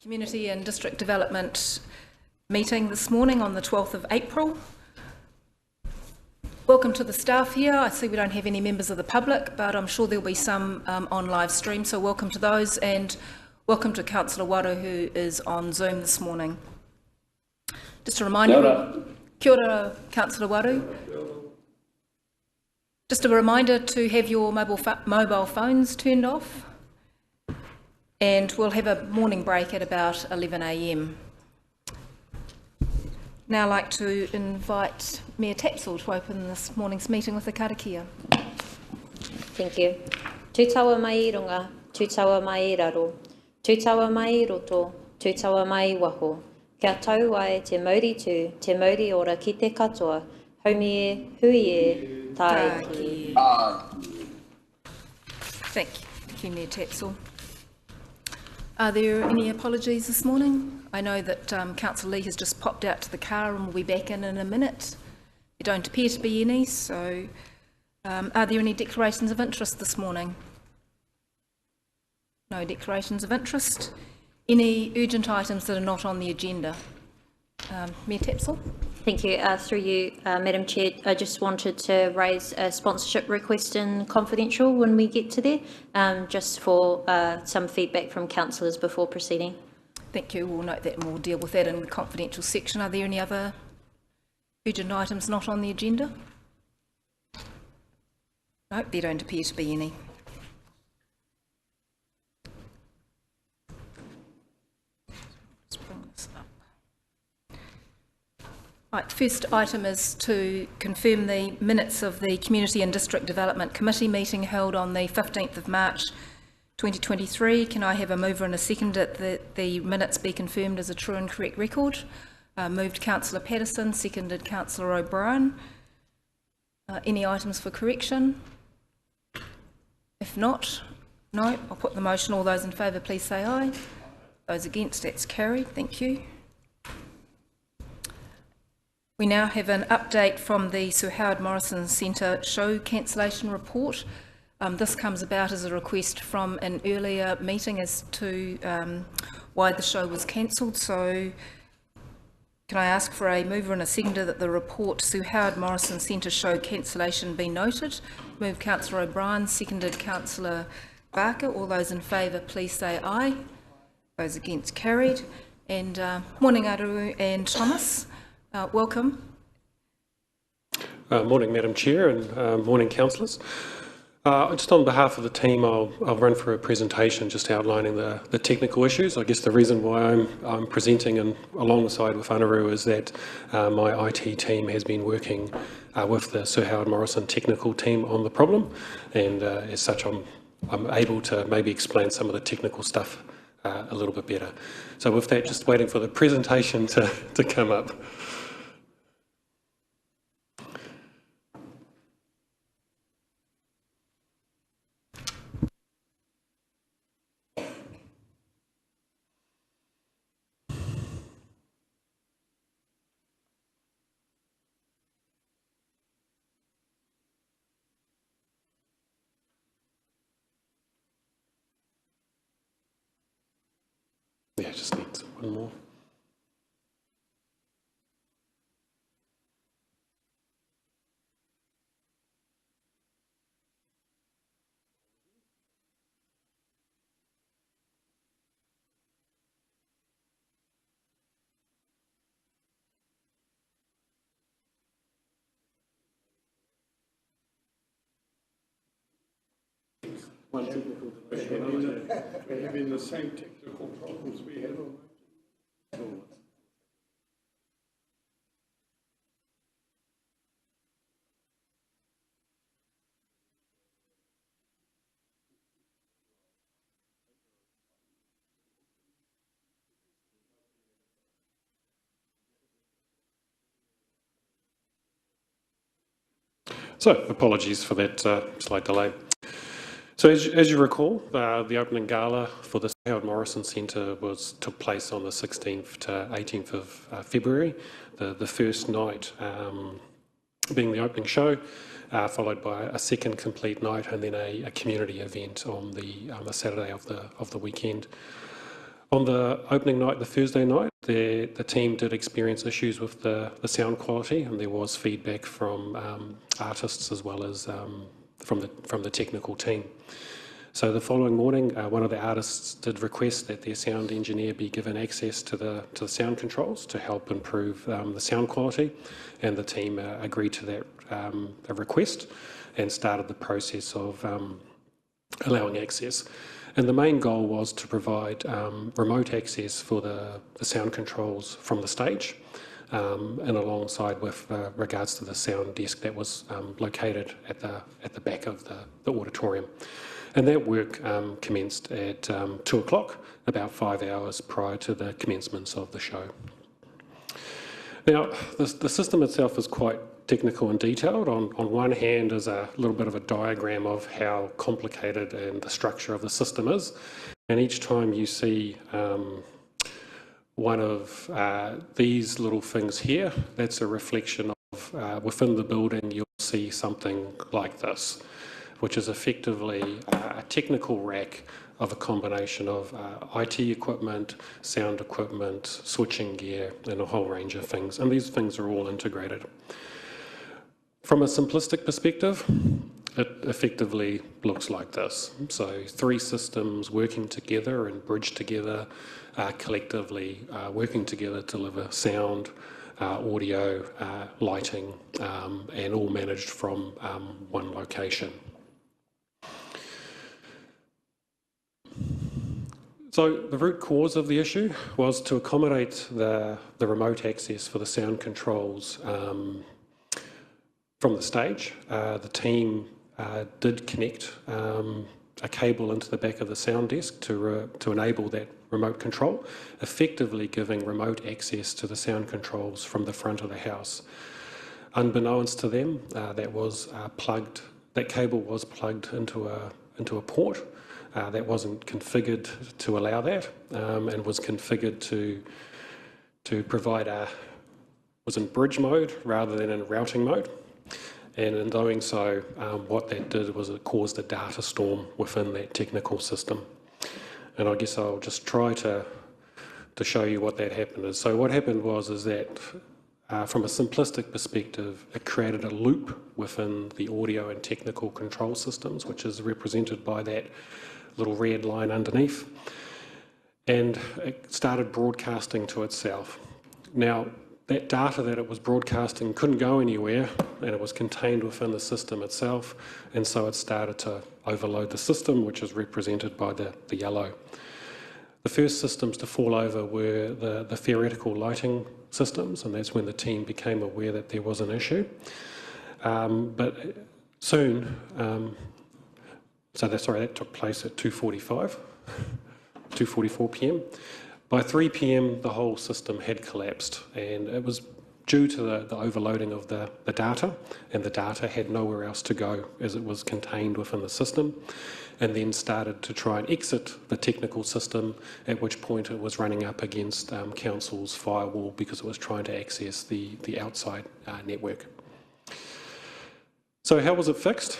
Community and District Development meeting this morning on the 12th of April. Welcome to the staff here. I see we don't have any members of the public, but I'm sure there'll be some on live stream, so welcome to those, and welcome to Councillor Waru, who is on Zoom this morning. Just a reminder, kia ora, Councillor Waru. Just a reminder to have your mobile phones turned off, and we'll have a morning break at about 11 a.m. Now I'd like to invite Mayor Tapsell to open this morning's meeting with the karakia. Thank you. Tūtaua mai I runga, tūtaua mai I raro, tūtaua mai I roto, tūtaua mai I waho. Kia tau ai te mauri tū, te mauri ora ki te katoa, haumi e, hui e, tai ki. Thank you, Mayor Tapsell. Are there any apologies this morning? I know that Councillor Lee has just popped out to the car and will be back in a minute. There don't appear to be any, so are there any declarations of interest this morning? No declarations of interest. Any urgent items that are not on the agenda? Mayor Tapsell? Thank you. Through you, Madam Chair, I just wanted to raise a sponsorship request in confidential when we get to there, just for some feedback from councillors before proceeding. Thank you. We'll note that and we'll deal with that in the confidential section. Are there any other urgent items not on the agenda? No, there don't appear to be any. Right, first item is to confirm the minutes of the Community and District Development Committee meeting held on the 15th of March 2023. Can I have a mover and a second that the minutes be confirmed as a true and correct record? Moved Councillor Patterson, seconded Councillor O'Brien. Any items for correction? If not, no, I'll put the motion. All those in favour, please say aye. Those against, that's carried. Thank you. We now have an update from the Sir Howard Morrison Centre show cancellation report. This comes about as a request from an earlier meeting as to why the show was cancelled. So can I ask for a mover and a seconder that the report Sir Howard Morrison Centre show cancellation be noted? Moved Councillor O'Brien, seconded Councillor Barker. All those in favour, please say aye. Those against, carried. And morning, Aru and Thomas. Welcome. Morning, Madam Chair, and morning, councillors. Just on behalf of the team, I'll run through a presentation just outlining the technical issues. I guess the reason why I'm presenting and alongside with Anaru is that my IT team has been working with the Sir Howard Morrison technical team on the problem, and as such, I'm able to maybe explain some of the technical stuff a little bit better. So with that, just waiting for the presentation to come up. Yeah, just needs one more. One technical question. We're having the same technical problems we had on So apologies for that slight delay. So as you recall, the opening gala for the Sir Howard Morrison Centre took place on the 16th to 18th of February. The first night being the opening show, followed by a second complete night and then a community event on the Saturday of the weekend. On the opening night, the Thursday night, the team did experience issues with the sound quality, and there was feedback from artists as well as from the technical team. So the following morning, one of the artists did request that their sound engineer be given access to the sound controls to help improve the sound quality, and the team agreed to that request and started the process of allowing access. And the main goal was to provide remote access for the sound controls from the stage, and alongside with regards to the sound desk that was located at the back of the auditorium. And that work commenced at 2 o'clock, about 5 hours prior to the commencement of the show. Now, the system itself is quite technical and detailed. On one hand is a little bit of a diagram of how complicated and the structure of the system is. And each time you see one of these little things here, that's a reflection of within the building you'll see something like this, which is effectively a technical rack of a combination of IT equipment, sound equipment, switching gear, and a whole range of things. And these things are all integrated. From a simplistic perspective, it effectively looks like this. So 3 systems working together and bridged together, collectively working together to deliver sound, audio, lighting, and all managed from one location. So the root cause of the issue was to accommodate the remote access for the sound controls from the stage. The team did connect a cable into the back of the sound desk to enable that remote control, effectively giving remote access to the sound controls from the front of the house. Unbeknownst to them, that cable was plugged into a port. That wasn't configured to allow that, and was configured to provide was in bridge mode rather than in routing mode. And in doing so, what that did was it caused a data storm within that technical system. And I guess I'll just try to show you what that happened is. So what happened is that from a simplistic perspective, it created a loop within the audio and technical control systems, which is represented by that little red line underneath, and it started broadcasting to itself. Now, that data that it was broadcasting couldn't go anywhere, and it was contained within the system itself, and so it started to overload the system, which is represented by the yellow. The first systems to fall over were the theoretical lighting systems, and that's when the team became aware that there was an issue. But soon, that took place at 2:44 p.m. By 3 p.m, the whole system had collapsed, and it was due to the overloading of the data, and the data had nowhere else to go as it was contained within the system, and then started to try and exit the technical system, at which point it was running up against council's firewall because it was trying to access the outside network. So how was it fixed?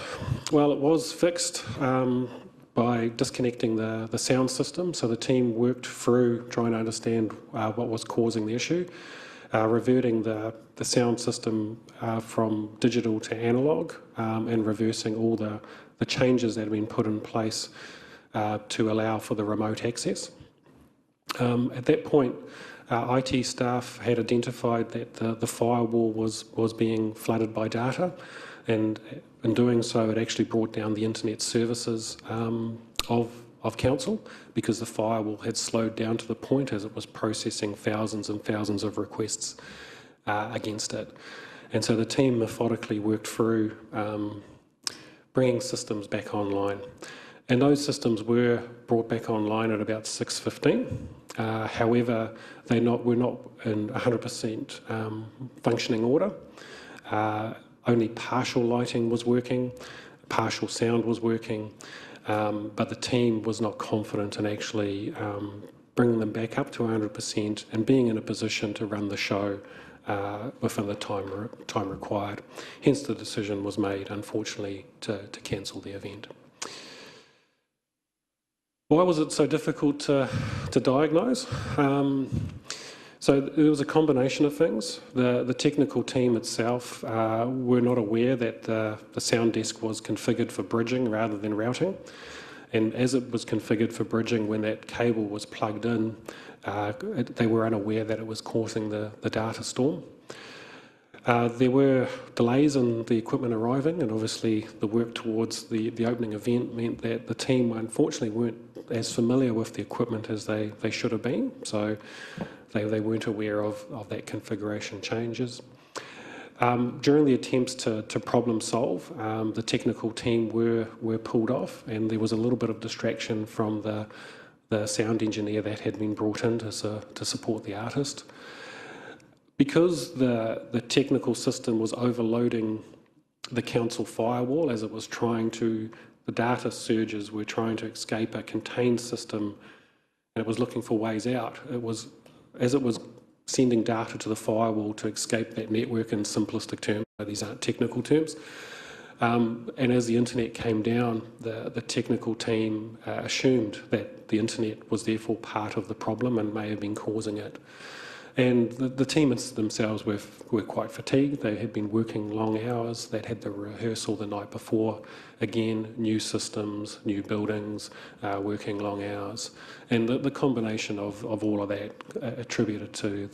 Well, it was fixed by disconnecting the sound system. So the team worked through trying to understand what was causing the issue, reverting the sound system from digital to analog, and reversing all the changes that had been put in place to allow for the remote access. At that point, IT staff had identified that the firewall was being flooded by data, and in doing so it actually brought down the internet services of council, because the firewall had slowed down to the point as it was processing thousands and thousands of requests against it. And so the team methodically worked through bringing systems back online. And those systems were brought back online at about 6:15. However, were not in 100% functioning order. Only partial lighting was working, partial sound was working, but the team was not confident in actually bringing them back up to 100% and being in a position to run the show within the time required. Hence the decision was made, unfortunately, to cancel the event. Why was it so difficult to diagnose? So there was a combination of things. The technical team itself were not aware that the sound desk was configured for bridging rather than routing. And as it was configured for bridging, when that cable was plugged in, they were unaware that it was causing the data storm. There were delays in the equipment arriving, and obviously the work towards the opening event meant that the team unfortunately weren't as familiar with the equipment as they should have been. So they weren't aware of that configuration changes. During the attempts to problem solve, the technical team were pulled off, and there was a little bit of distraction from the sound engineer that had been brought in to support the artist. Because the technical system was overloading the council firewall as it was the data surges were trying to escape a contained system, and it was looking for ways out. As it was sending data to the firewall to escape that network in simplistic terms, these aren't technical terms, and as the internet came down, the technical team assumed that the internet was therefore part of the problem and may have been causing it. And the team themselves were quite fatigued. They had been working long hours. They'd had the rehearsal the night before. Again, new systems, new buildings, working long hours. And the combination of all of that attributed to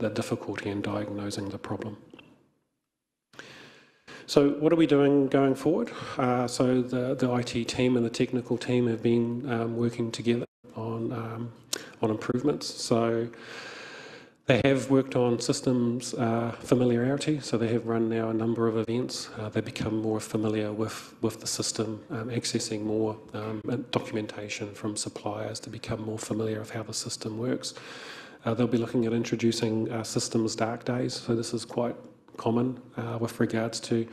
the difficulty in diagnosing the problem. So what are we doing going forward? So the IT team and the technical team have been working together on improvements. So they have worked on systems familiarity, so they have run now a number of events. They become more familiar with the system, accessing more documentation from suppliers to become more familiar with how the system works. They'll be looking at introducing systems dark days, so this is quite common with regards to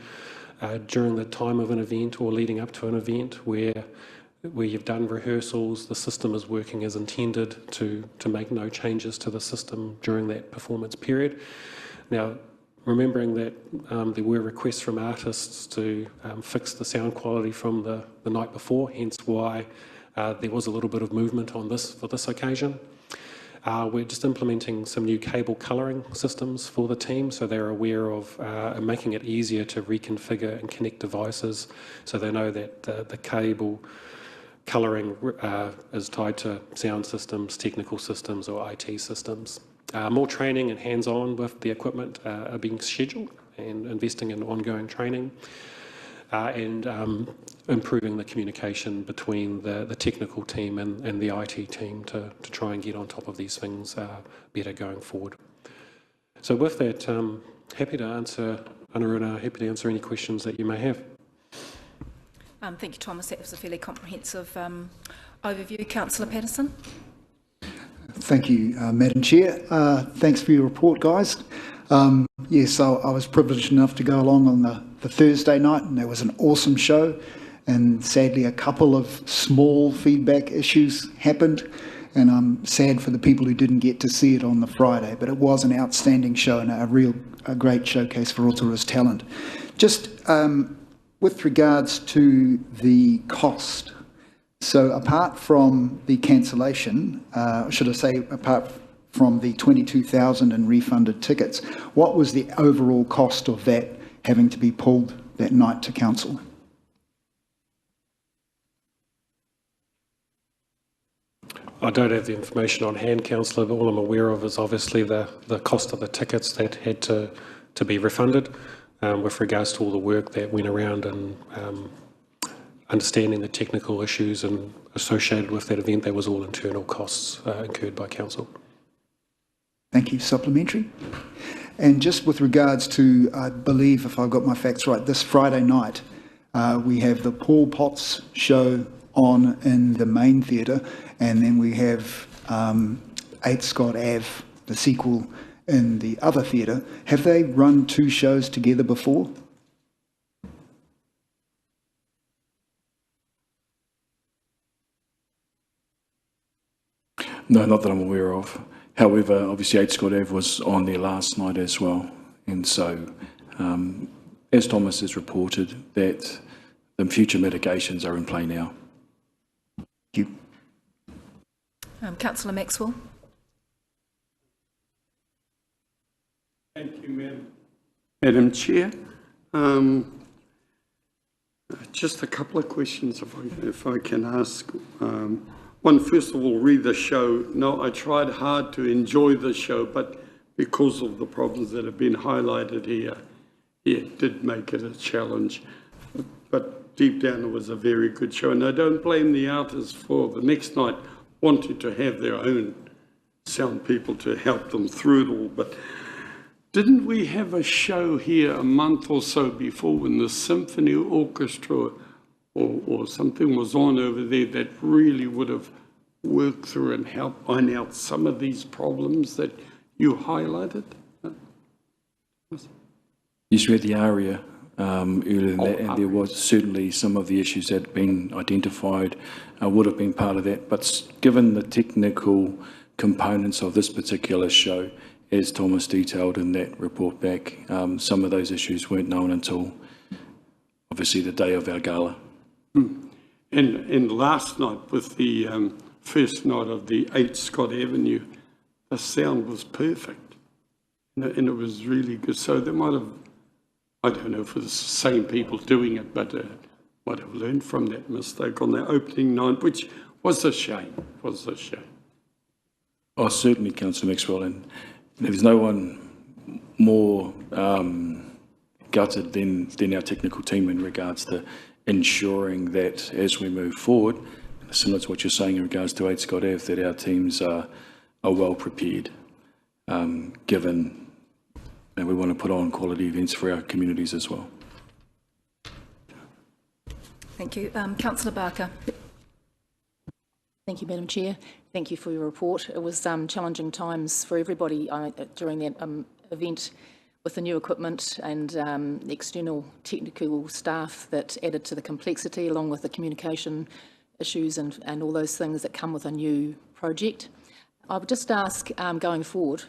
during the time of an event or leading up to an event where you've done rehearsals, the system is working as intended to make no changes to the system during that performance period. Now, remembering that there were requests from artists to fix the sound quality from the night before, hence why there was a little bit of movement on this for this occasion. We're just implementing some new cable colouring systems for the team, so they're aware of making it easier to reconfigure and connect devices, so they know that the cable colouring is tied to sound systems, technical systems or IT systems. More training and hands-on with the equipment are being scheduled, and investing in ongoing training and improving the communication between the technical team and the IT team to try and get on top of these things better going forward. So with that, happy to answer, Anaruna, happy to answer any questions that you may have. Thank you, Thomas. That was a fairly comprehensive overview. Councillor Patterson. Thank you, Madam Chair. Thanks for your report, guys. Yes, I was privileged enough to go along on the Thursday night, and there was an awesome show. And sadly, a couple of small feedback issues happened, and I'm sad for the people who didn't get to see it on the Friday. But it was an outstanding show and a great showcase for Rotorua's talent. Just with regards to the cost, so apart from the cancellation, should I say apart from the 22,000 in refunded tickets, what was the overall cost of that having to be pulled that night to council? I don't have the information on hand, Councillor, but all I'm aware of is obviously the cost of the tickets that had to be refunded. With regards to all the work that went around and understanding the technical issues and associated with that event, that was all internal costs incurred by council. Thank you. Supplementary. And just with regards to, I believe, if I've got my facts right, this Friday night we have the Paul Potts show on in the main theatre, and then we have 8 Scott Ave, the sequel, in the other theatre. Have they run 2 shows together before? No, not that I'm aware of. However, obviously 8 Scott Ave was on there last night as well. And so, as Thomas has reported, that the future mitigations are in play now. Thank you. Councillor Maxwell. Thank you, Madam Chair. Just a couple of questions, if I can ask. One, first of all, read the show. No, I tried hard to enjoy the show, but because of the problems that have been highlighted here, it did make it a challenge. But deep down, it was a very good show. And I don't blame the artists for the next night wanting to have their own sound people to help them through it all. But didn't we have a show here a month or so before when the symphony orchestra or something was on over there that really would have worked through and helped iron out some of these problems that you highlighted? Yes, we had the aria earlier than that, and there was certainly some of the issues that had been identified would have been part of that. But given the technical components of this particular show, as Thomas detailed in that report back, some of those issues weren't known until obviously the day of our gala. And last night with the first night of the 8 Scott Avenue, the sound was perfect and it was really good. So they might have, I don't know if it was the same people doing it, but might have learned from that mistake on the opening night, which was a shame, Oh, certainly, Councillor Maxwell, and there's no one more gutted than our technical team in regards to ensuring that as we move forward, similar to what you're saying in regards to 8 Scott Ave, that our teams are well prepared, given that we want to put on quality events for our communities as well. Thank you. Councillor Barker. Thank you, Madam Chair. Thank you for your report. It was challenging times for everybody during that event with the new equipment and the external technical staff that added to the complexity, along with the communication issues and all those things that come with a new project. I would just ask, going forward,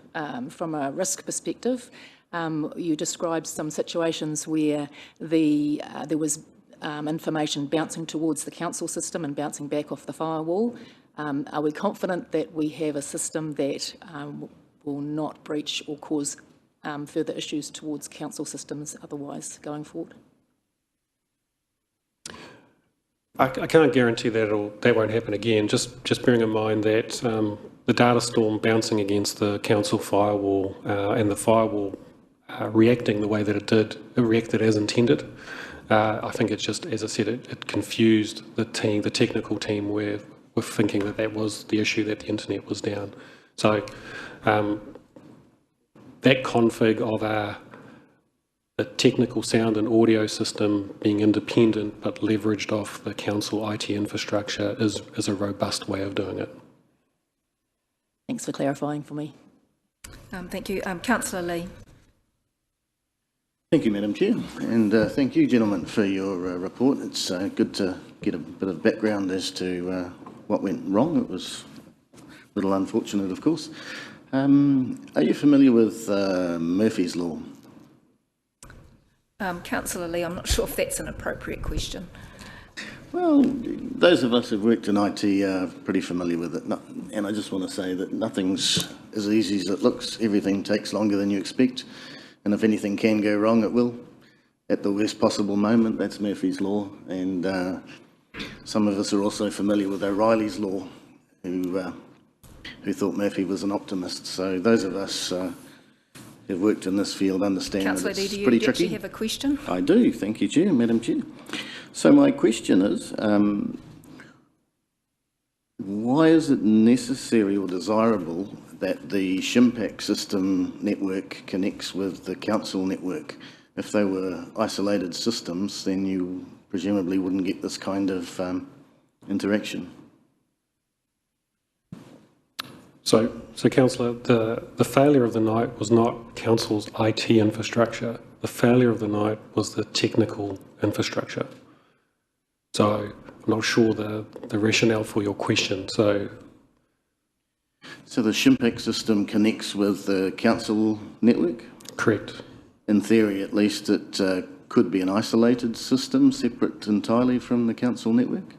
from a risk perspective, you described some situations where there was information bouncing towards the council system and bouncing back off the firewall. Are we confident that we have a system that will not breach or cause further issues towards council systems otherwise going forward? I can't guarantee that won't happen again. Just bearing in mind that the data storm bouncing against the council firewall and the firewall reacting the way that it did, it reacted as intended. I think it's just, as I said, it confused the technical team with thinking that was the issue, that the internet was down. So that config of the technical sound and audio system being independent but leveraged off the council IT infrastructure is a robust way of doing it. Thanks for clarifying for me. Thank you. Councillor Lee. Thank you, Madam Chair, and thank you, gentlemen, for your report. It's good to get a bit of background as to what went wrong. It was a little unfortunate, of course. Are you familiar with Murphy's Law? Councillor Lee, I'm not sure if that's an appropriate question. Well, those of us who've worked in IT are pretty familiar with it, and I just want to say that nothing's as easy as it looks. Everything takes longer than you expect, and if anything can go wrong, it will. At the worst possible moment, that's Murphy's Law, and some of us are also familiar with O'Reilly's Law, who thought Murphy was an optimist. So those of us who've worked in this field understand Councillor that it's Lee, pretty do you tricky. actually have a question? I do, thank you, Chair, Madam Chair. So my question is, why is it necessary or desirable that the Shimpack system network connects with the council network? If they were isolated systems, then you presumably wouldn't get this kind of interaction. So Councillor, the failure of the night was not council's IT infrastructure. The failure of the night was the technical infrastructure. So I'm not sure the rationale for your question. So the Shimpack system connects with the council network? correct. In theory, at least, it could be an isolated system, separate entirely from the council network?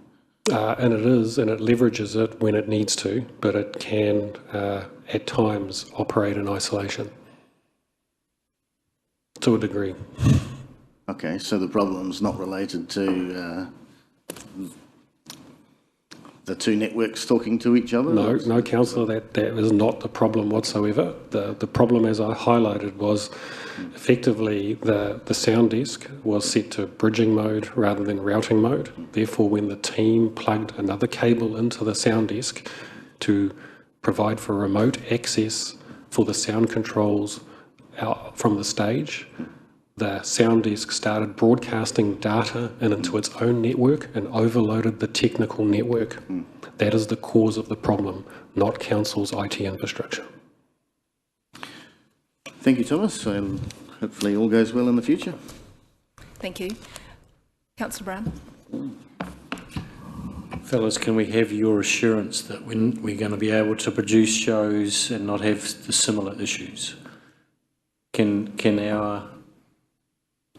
and it is, and it leverages it when it needs to, but it can, at times, operate in isolation. To a degree. Okay, so the problem's not related to the two networks talking to each other? No, councillor, that is not the problem whatsoever. The problem, as I highlighted, was effectively the sound desk was set to bridging mode rather than routing mode. Therefore, when the team plugged another cable into the sound desk to provide for remote access for the sound controls out from the stage, the sound desk started broadcasting data into its own network and overloaded the technical network. That is the cause of the problem, not council's IT infrastructure. Thank you, Thomas, and hopefully all goes well in the future. Thank you. Councillor Brown. Fellas, can we have your assurance that we're going to be able to produce shows and not have the similar issues? Can our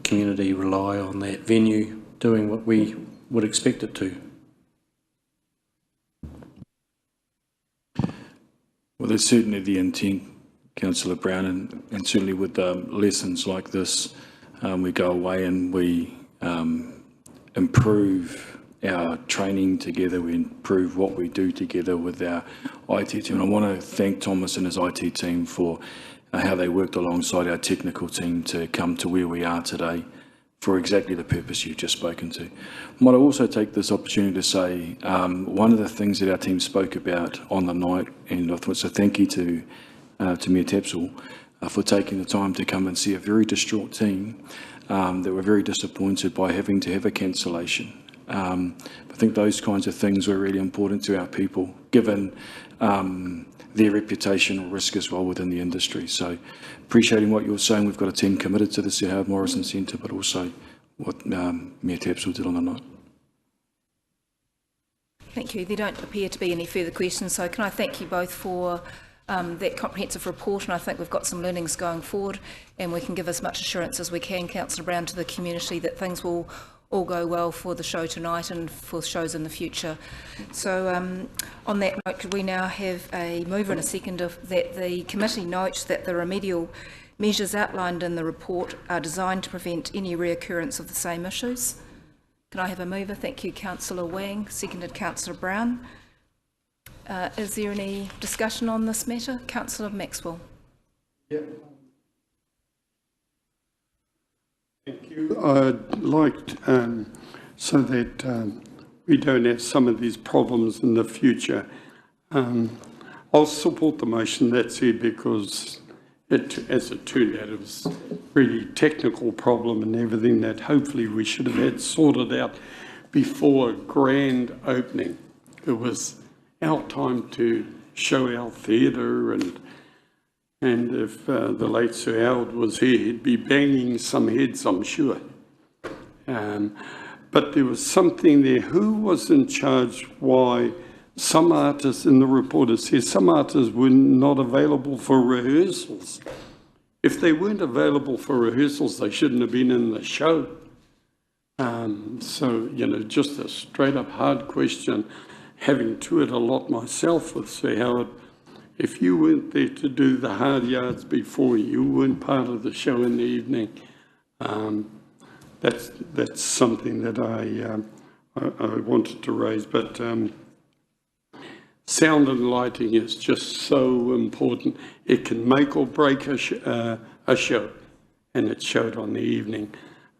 community rely on that venue doing what we would expect it to? Well, that's certainly the intent, Councillor Brown, and certainly with lessons like this, we go away and we improve our training together, we improve what we do together with our IT team. And I want to thank Thomas and his IT team for how they worked alongside our technical team to come to where we are today for exactly the purpose you've just spoken to. I might also take this opportunity to say one of the things that our team spoke about on the night, and I thought, so thank you to Mayor Tapsell for taking the time to come and see a very distraught team that were very disappointed by having to have a cancellation. I think those kinds of things were really important to our people, given their reputational risk as well within the industry. So appreciating what you're saying, we've got a team committed to the Sir Howard Morrison Centre, but also what Mayor Tapsell did on the night. Thank you. There don't appear to be any further questions, so can I thank you both for that comprehensive report, and I think we've got some learnings going forward, and we can give as much assurance as we can, Councillor Brown, to the community that things will all go well for the show tonight and for shows in the future. So on that note, could we now have a mover and a second of that the committee note that the remedial measures outlined in the report are designed to prevent any reoccurrence of the same issues? Can I have a mover? Thank you, Councillor Wang. Seconded, Councillor Brown. Is there any discussion on this matter? Councillor Maxwell. Yeah. Thank you. I'd like, so that we don't have some of these problems in the future, I'll support the motion that's here because as it turned out, it was a really technical problem and everything that hopefully we should have had sorted out before a grand opening. It was our time to show our theatre, and if the late Sir Howard was here, he'd be banging some heads, I'm sure. But there was something there. Who was in charge? Why some artists, in the report it says, some artists were not available for rehearsals. If they weren't available for rehearsals, they shouldn't have been in the show. So, you know, just a straight up hard question, having toured a lot myself with Sir Howard. If you weren't there to do the hard yards before, you weren't part of the show in the evening. That's something that I wanted to raise. But sound and lighting is just so important. It can make or break a show, and it showed on the evening.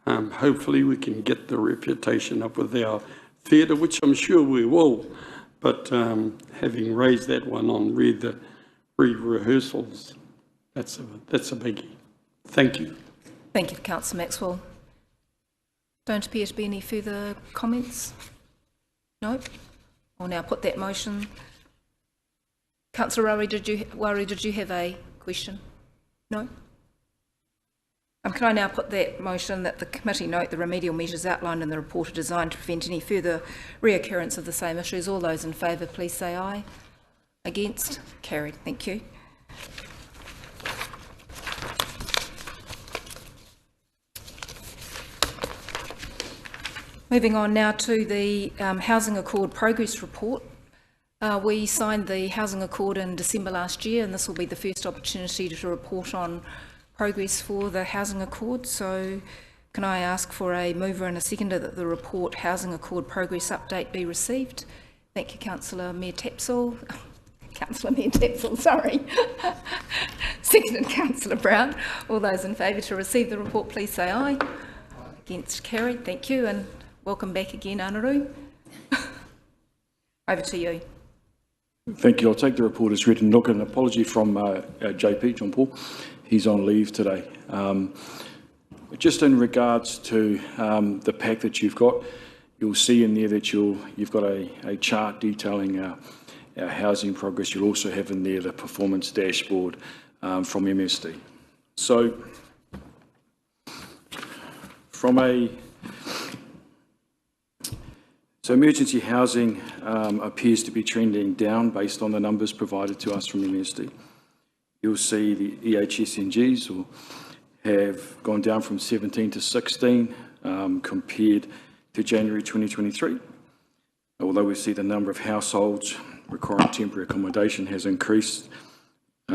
Hopefully we can get the reputation up with our theatre, which I'm sure we will. But having raised that one on rehearsals, that's a biggie. Thank you. Thank you, Councillor Maxwell. Don't appear to be any further comments? No? I'll now put that motion. Councillor Rowley, did you have a question? No? Can I now put that motion that the committee note the remedial measures outlined in the report are designed to prevent any further reoccurrence of the same issues? All those in favour, please say aye. Against? Carried. Thank you. Moving on now to the Housing Accord Progress Report. We signed the Housing Accord in December last year, and this will be the first opportunity to report on progress for the Housing Accord. So can I ask for a mover and a seconder that the report Housing Accord Progress Update be received? Thank you, Councillor Mayor Tapsell. Councillor Mayor Tapsell, sorry. Seconded, Councillor Brown. All those in favour to receive the report, please say aye. Against, carried. Thank you, and welcome back again, Anaru. Over to you. Thank you. I'll take the report as written. Look, an apology from JP, John Paul. He's on leave today. Just in regards to the pack that you've got, you'll see in there that you've got a chart detailing our housing progress. You'll also have in there the performance dashboard from MSD. So So emergency housing appears to be trending down based on the numbers provided to us from MSD. You'll see the EHSNGs have gone down from 17 to 16 compared to January 2023. Although we see the number of households requiring temporary accommodation has increased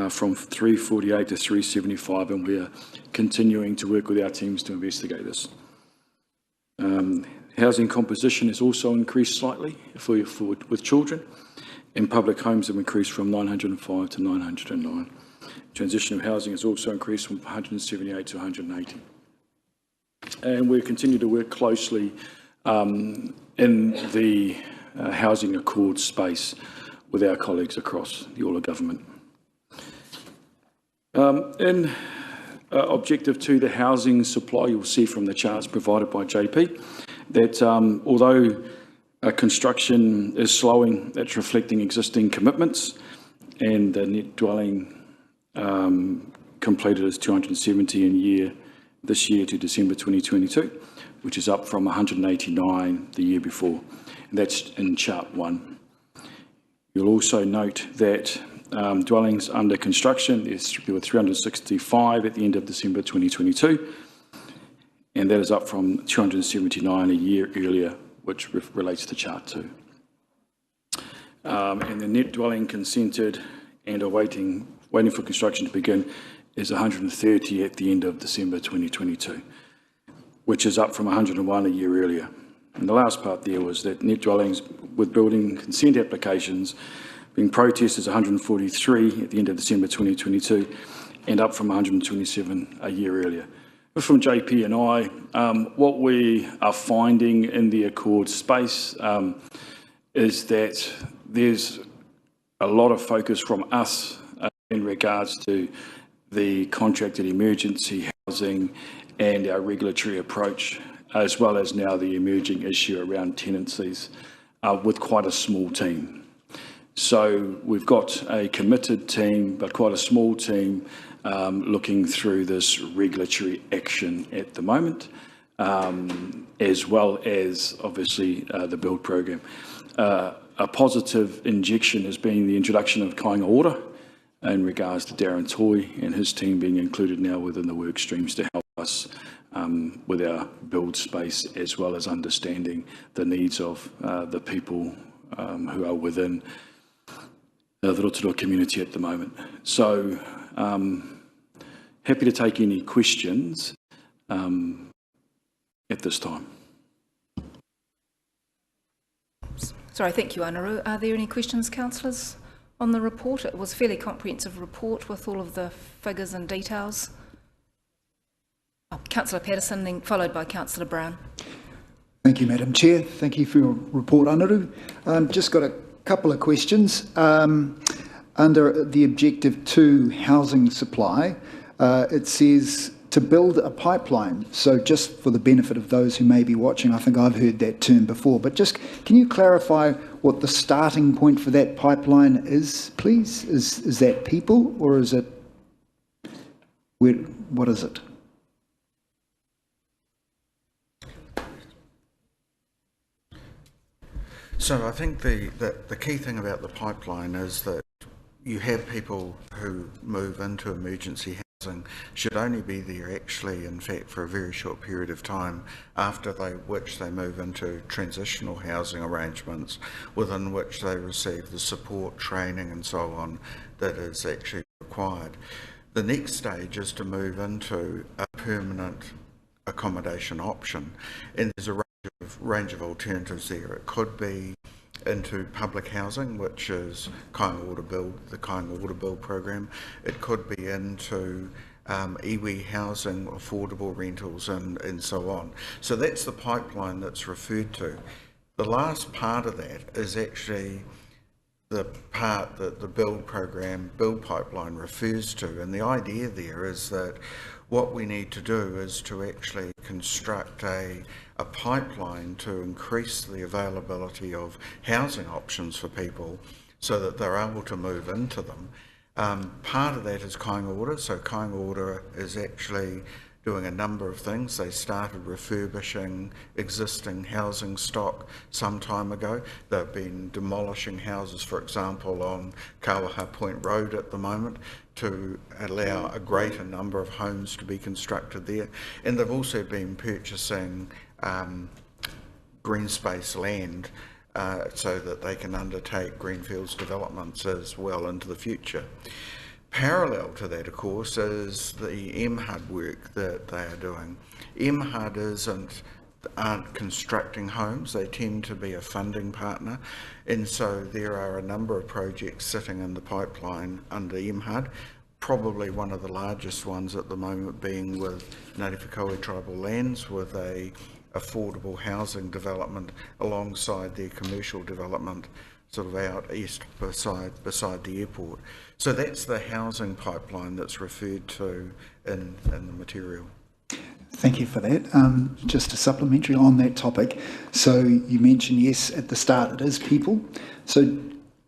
from 348 to 375, and we are continuing to work with our teams to investigate this. Housing composition has also increased slightly with children, and public homes have increased from 905 to 909. Transitional housing has also increased from 178 to 180. And we continue to work closely in the housing accord space with our colleagues across the all of government. In objective 2, the housing supply, you'll see from the charts provided by JP, that although construction is slowing, that's reflecting existing commitments, and the net dwelling completed is 270 this year to December 2022, which is up from 189 the year before. And that's in chart 1. You'll also note that dwellings under construction, there were 365 at the end of December 2022, and that is up from 279 a year earlier, which relates to chart 2. And the net dwelling consented and waiting for construction to begin is 130 at the end of December 2022, which is up from 101 a year earlier. And the last part there was that net dwellings with building consent applications being processed is 143 at the end of December 2022, and up from 127 a year earlier. From JP and I, what we are finding in the Accord space is that there's a lot of focus from us in regards to the contracted emergency housing and our regulatory approach, as well as now the emerging issue around tenancies with quite a small team. So we've got a committed team, but quite a small team looking through this regulatory action at the moment, as well as obviously the build program. A positive injection has been the introduction of Kāinga Order in regards to Darren Toy and his team being included now within the work streams to help us with our build space, as well as understanding the needs of the people who are within the Rotorua community at the moment. So happy to take any questions at this time. Sorry, thank you, Anaru. Are there any questions, councillors, on the report? It was a fairly comprehensive report with all of the figures and details. Councillor Patterson, then followed by Councillor Brown. Thank you, Madam Chair. Thank you for your report, Anaru. Just got a couple of questions. Under the Objective 2 housing supply, it says to build a pipeline. So just for the benefit of those who may be watching, I think I've heard that term before, but just can you clarify what the starting point for that pipeline is, please? Is that people, or is it, what is it? So I think the key thing about the pipeline is that you have people who move into emergency housing should only be there actually, in fact, for a very short period of time after which they move into transitional housing arrangements within which they receive the support, training and so on that is actually required. The next stage is to move into a permanent accommodation option, and there's a range of alternatives there. It could be into public housing, which is the Kāinga Water Build program. It could be into iwi housing, affordable rentals and so on. So that's the pipeline that's referred to. The last part of that is actually the part that the build pipeline refers to, and the idea there is that what we need to do is to actually construct a pipeline to increase the availability of housing options for people so that they're able to move into them. Part of that is Kāinga Water. So Kāinga Water is actually doing a number of things. They started refurbishing existing housing stock some time ago. They've been demolishing houses, for example, on Kawaha Point Road at the moment to allow a greater number of homes to be constructed there. And they've also been purchasing green space land so that they can undertake greenfields developments as well into the future. Parallel to that, of course, is the MHUD work that they are doing. MHUD aren't constructing homes, they tend to be a funding partner, and so there are a number of projects sitting in the pipeline under MHUD, probably one of the largest ones at the moment being with Ngāti Whakaue Tribal Lands, with a affordable housing development alongside their commercial development sort of out east beside the airport. So that's the housing pipeline that's referred to in the material. Thank you for that. Just a supplementary on that topic. So you mentioned, yes, at the start it is people. So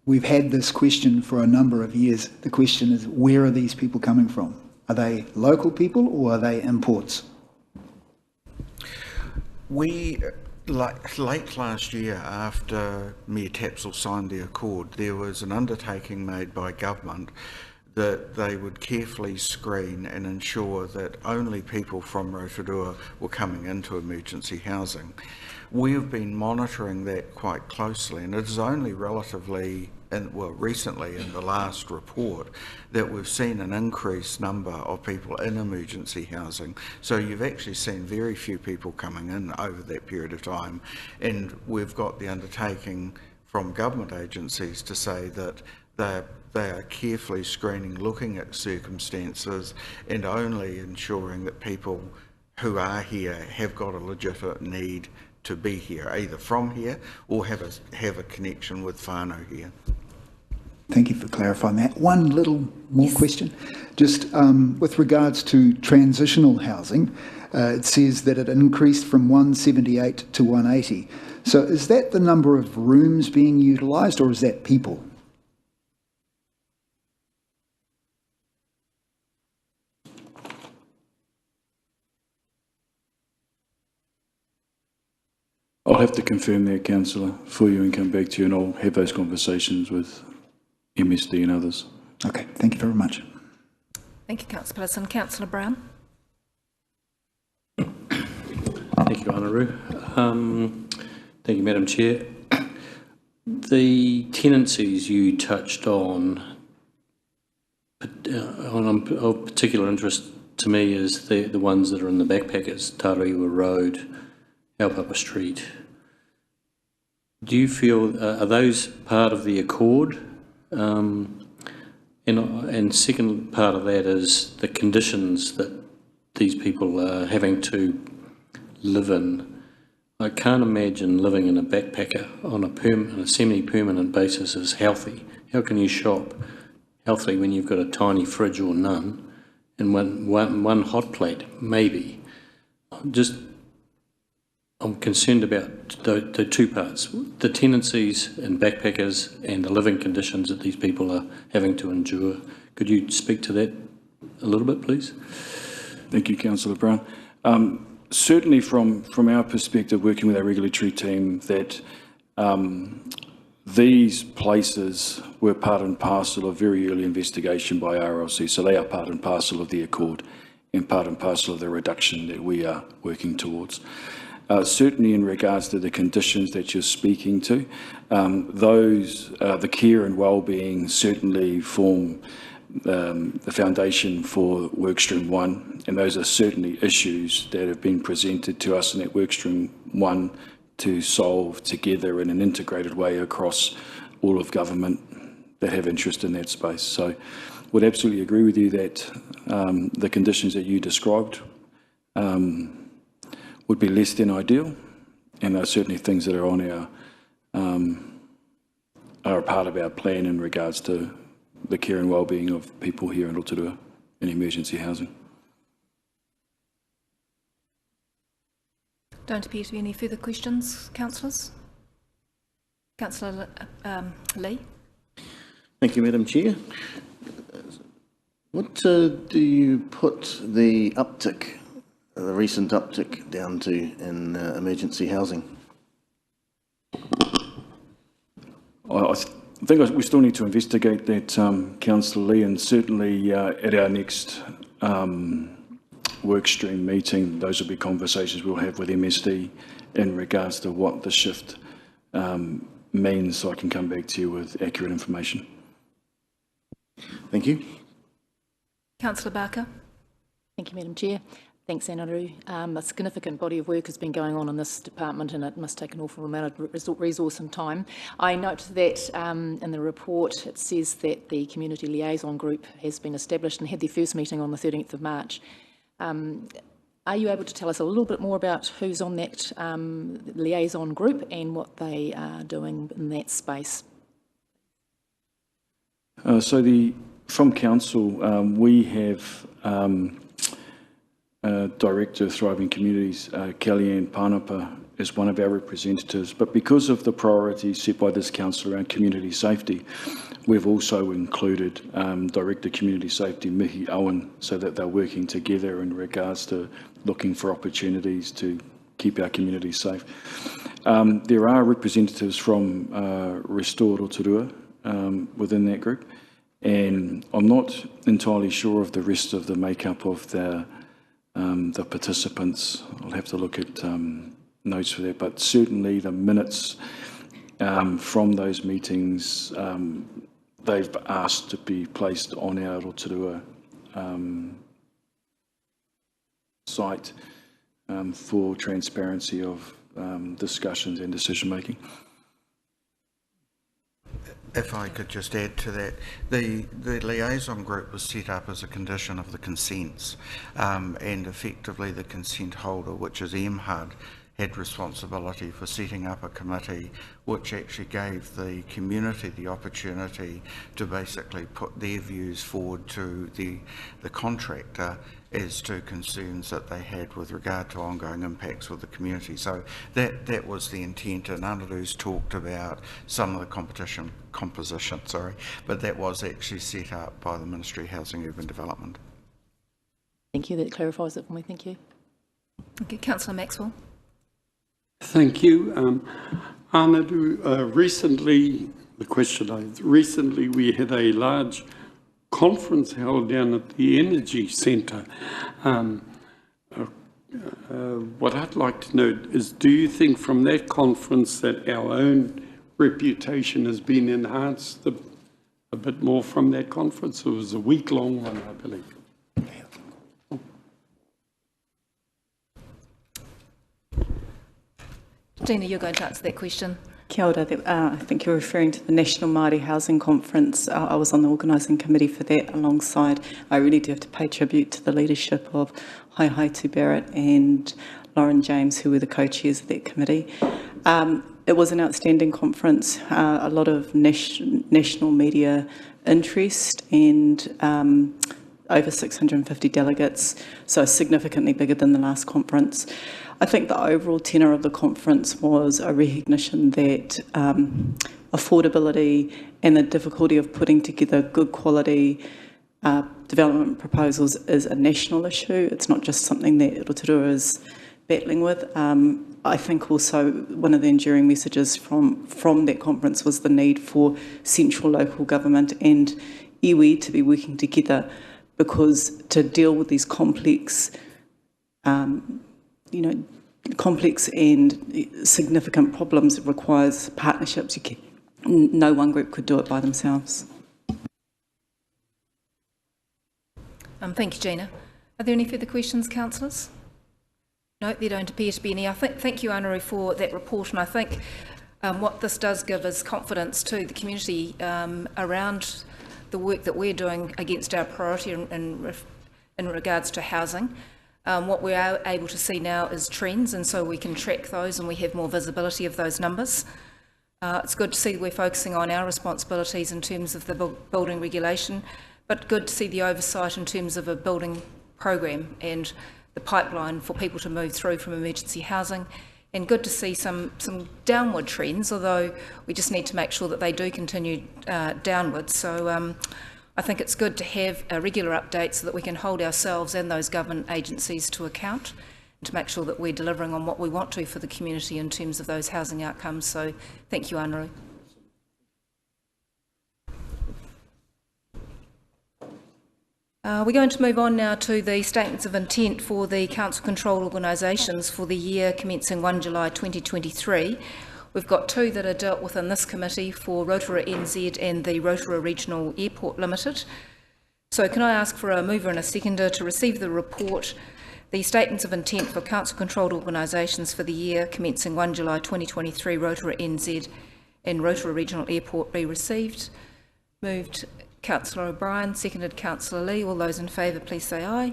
we've had this question for a number of years. The question is, where are these people coming from? Are they local people or are they imports? Late last year, after Mayor Tapsell signed the accord, there was an undertaking made by government that they would carefully screen and ensure that only people from Rotorua were coming into emergency housing. We have been monitoring that quite closely, and it is only relatively, recently in the last report, that we've seen an increased number of people in emergency housing. So you've actually seen very few people coming in over that period of time, and we've got the undertaking from government agencies to say that they are carefully screening, looking at circumstances, and only ensuring that people who are here have got a legitimate need to be here, either from here or have a connection with whānau here. Thank you for clarifying that. One little more question. Just with regards to transitional housing, it says that it increased from 178 to 180. So is that the number of rooms being utilised, or is that people? I'll have to confirm that, Councillor, for you and come back to you, and I'll have those conversations with MSD and others. Okay, thank you very much. Thank you, Councillor Patterson. Councillor Brown. Thank you, Honoru. Thank you, Madam Chair. The tenancies you touched on, of particular interest to me is the ones that are in the backpackers, Rotorua Road, Haupapa Street. Do you feel, are those part of the accord? And second part of that is the conditions that these people are having to live in. I can't imagine living in a backpacker on a semi-permanent basis as healthy. How can you shop healthy when you've got a tiny fridge or none and one hot plate, maybe? I'm concerned about the two parts, the tenancies and backpackers and the living conditions that these people are having to endure. Could you speak to that a little bit, please? Thank you, Councillor Brown. Certainly from our perspective, working with our regulatory team, that these places were part and parcel of very early investigation by RLC, so they are part and parcel of the accord and part and parcel of the reduction that we are working towards. Certainly in regards to the conditions that you're speaking to, the care and wellbeing certainly form the foundation for Workstream 1, and those are certainly issues that have been presented to us in that Workstream 1 to solve together in an integrated way across all of government that have interest in that space. So would absolutely agree with you that the conditions that you described would be less than ideal, and there are certainly things that are on are a part of our plan in regards to the care and wellbeing of people here in Rotorua in emergency housing. Don't appear to be any further questions, councillors. Councillor Lee. Thank you, Madam Chair. What do you put the uptick, the recent uptick, down to in emergency housing? I think we still need to investigate that, Councillor Lee, and certainly at our next workstream meeting, those will be conversations we'll have with MSD in regards to what the shift means, so I can come back to you with accurate information. Thank you. Councillor Barker. Thank you, Madam Chair. Thanks, Anaru. A significant body of work has been going on in this department, and it must take an awful amount of resource and time. I note that in the report it says that the Community Liaison Group has been established and had their first meeting on the 13th of March. Are you able to tell us a little bit more about who's on that liaison group and what they are doing in that space? From Council, we have Director of Thriving Communities, Kellyanne Panapa, is one of our representatives, but because of the priorities set by this Council around community safety, we've also included Director Community Safety, Mihi Owen, so that they're working together in regards to looking for opportunities to keep our communities safe. There are representatives from Restore Rotorua within that group, and I'm not entirely sure of the rest of the makeup of the participants. I'll have to look at notes for that, but certainly the minutes from those meetings, they've asked to be placed on our Rotorua site for transparency of discussions and decision making. If I could just add to that, the liaison group was set up as a condition of the consents, and effectively the consent holder, which is MHUD, had responsibility for setting up a committee which actually gave the community the opportunity to basically put their views forward to the contractor as to concerns that they had with regard to ongoing impacts with the community. So that was the intent, and Anaru's talked about some of the composition, but that was actually set up by the Ministry of Housing and Urban Development. Thank you, that clarifies it for me, thank you. Okay, Councillor Maxwell. Thank you. Anaru, recently we had a large conference held down at the Energy Centre. What I'd like to know is, do you think from that conference that our own reputation has been enhanced a bit more from that conference? It was a week-long one, I believe. Dina, you're going to answer that question. Kia ora. I think you're referring to the National Māori Housing Conference. I was on the organising committee for that alongside. I really do have to pay tribute to the leadership of Haihaitu Barrett and Lauren James, who were the co-chairs of that committee. It was an outstanding conference, a lot of national media interest, and over 650 delegates, so significantly bigger than the last conference. I think the overall tenor of the conference was a recognition that affordability and the difficulty of putting together good quality development proposals is a national issue. It's not just something that Rotorua is battling with. I think also one of the enduring messages from that conference was the need for central local government and iwi to be working together, because to deal with these complex complex and significant problems requires partnerships. No one group could do it by themselves. Thank you, Gina. Are there any further questions, councillors? No, there don't appear to be any. Thank you, Anaru, for that report, and I think what this does give is confidence to the community around the work that we're doing against our priority in regards to housing. What we are able to see now is trends, and so we can track those and we have more visibility of those numbers. It's good to see we're focusing on our responsibilities in terms of the building regulation, but good to see the oversight in terms of a building program and the pipeline for people to move through from emergency housing, and good to see some downward trends, although we just need to make sure that they do continue downwards. So I think it's good to have a regular update so that we can hold ourselves and those government agencies to account, and to make sure that we're delivering on what we want to for the community in terms of those housing outcomes. So thank you, Anaru. We're going to move on now to the statements of intent for the council controlled organisations for the year commencing 1 July 2023. We've got two that are dealt with in this committee for Rotorua NZ and the Rotorua Regional Airport Limited. So can I ask for a mover and a seconder to receive the report, the statements of intent for council controlled organisations for the year commencing 1 July 2023, Rotorua NZ and Rotorua Regional Airport be received? Moved Councillor O'Brien, seconded Councillor Lee. All those in favour, please say aye.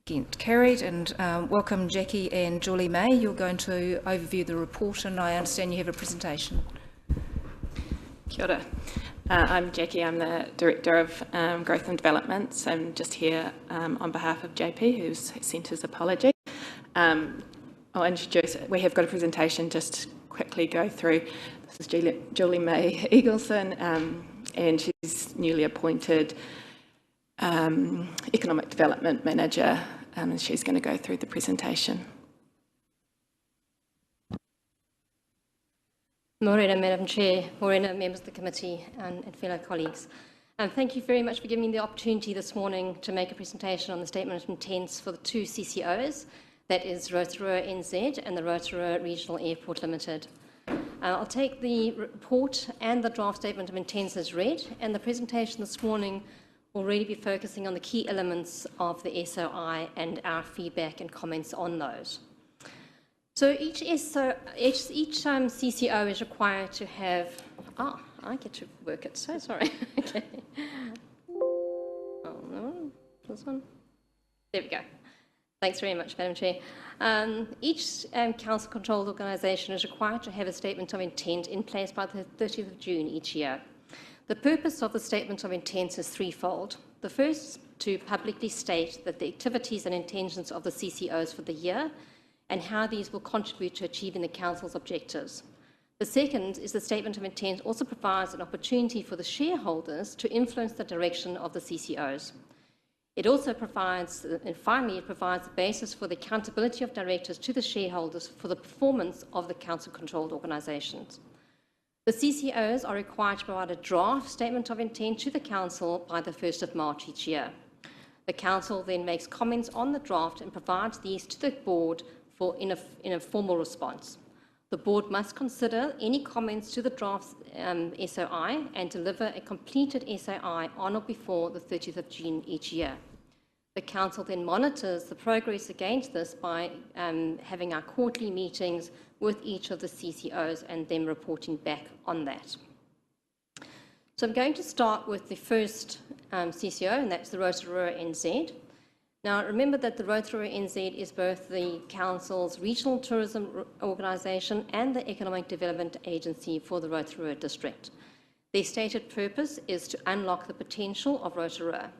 Against, carried. And welcome Jackie and Julie May. You're going to overview the report, and I understand you have a presentation. Kia ora. I'm Jackie. I'm the Director of Growth and Development. So I'm just here on behalf of JP, who's sent his apology. I'll introduce, we have got a presentation, just quickly go through. This is Julie May Eagleson, and she's newly appointed Economic Development Manager, and she's going to go through the presentation. Morena, Madam Chair, Morena, members of the committee and fellow colleagues. Thank you very much for giving me the opportunity this morning to make a presentation on the statement of intents for the two CCOs, that is Rotorua NZ and the Rotorua Regional Airport Limited. I'll take the report and the draft statement of intents as read, and the presentation this morning will really be focusing on the key elements of the SOI and our feedback and comments on those. So each CCO is required to have, I get to work it, so sorry. Okay. Oh no, this one. There we go. Thanks very much, Madam Chair. Each council-controlled organisation is required to have a statement of intent in place by the 30th of June each year. The purpose of the statement of intent is threefold. The first, to publicly state that the activities and intentions of the CCOs for the year and how these will contribute to achieving the Council's objectives. The second is the statement of intent also provides an opportunity for the shareholders to influence the direction of the CCOs. It also provides, and finally, it provides the basis for the accountability of directors to the shareholders for the performance of the council-controlled organisations. The CCOs are required to provide a draft statement of intent to the Council by the 1st of March each year. The Council then makes comments on the draft and provides these to the Board in a formal response. The Board must consider any comments to the draft SOI and deliver a completed SOI on or before the 30th of June each year. The Council then monitors the progress against this by having our quarterly meetings with each of the CCOs and them reporting back on that. So I'm going to start with the first CCO, and that's the Rotorua NZ. Now, remember that the Rotorua NZ is both the Council's regional tourism organisation and the economic development agency for the Rotorua district. Their stated purpose is to unlock the potential of Rotorua.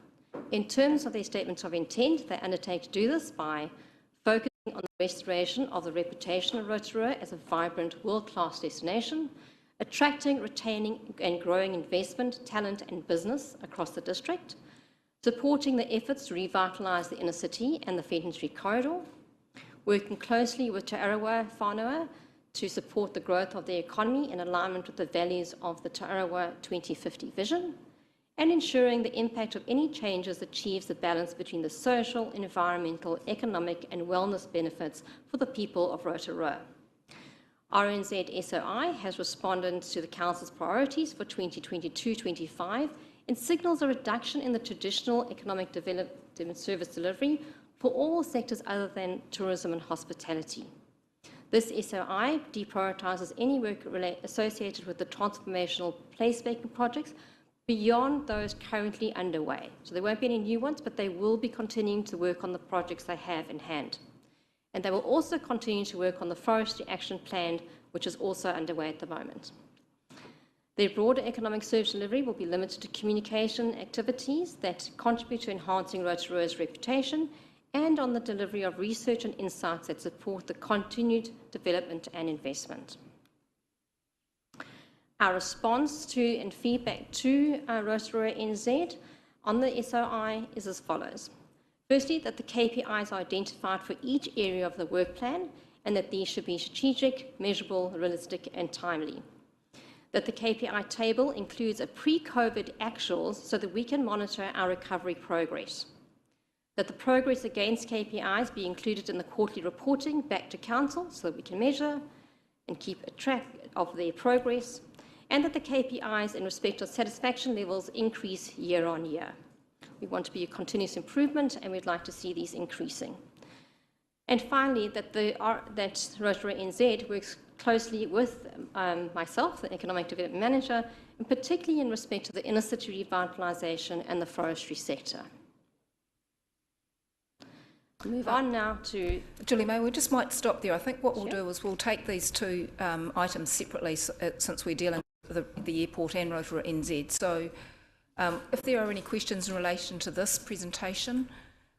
In terms of their statements of intent, they undertake to do this by focusing on the restoration of the reputation of Rotorua as a vibrant world-class destination, attracting, retaining and growing investment, talent and business across the district, supporting the efforts to revitalise the inner city and the Fenton Street corridor, working closely with Te Arawa whānau to support the growth of the economy in alignment with the values of the Te Arawa 2050 vision, and ensuring the impact of any changes achieves the balance between the social, environmental, economic and wellness benefits for the people of Rotorua. RNZ SOI has responded to the Council's priorities for 2022-25 and signals a reduction in the traditional economic development service delivery for all sectors other than tourism and hospitality. This SOI deprioritises any work associated with the transformational placemaking projects beyond those currently underway. So there won't be any new ones, but they will be continuing to work on the projects they have in hand. And they will also continue to work on the Forestry Action Plan, which is also underway at the moment. Their broader economic service delivery will be limited to communication activities that contribute to enhancing Rotorua's reputation and on the delivery of research and insights that support the continued development and investment. Our response to and feedback to Rotorua NZ on the SOI is as follows. Firstly, that the KPIs are identified for each area of the work plan and that these should be strategic, measurable, realistic and timely. That the KPI table includes a pre-COVID actuals so that we can monitor our recovery progress. That the progress against KPIs be included in the quarterly reporting back to Council so that we can measure and keep a track of their progress, and that the KPIs in respect of satisfaction levels increase year on year. We want to be a continuous improvement and we'd like to see these increasing. And finally, that Rotorua NZ works closely with myself, the Economic Development Manager, and particularly in respect to the inner city revitalisation and the forestry sector. Move on now to... Julie May, we just might stop there. I think what we'll do is we'll take these two items separately since we're dealing with the airport and Rotorua NZ. So if there are any questions in relation to this presentation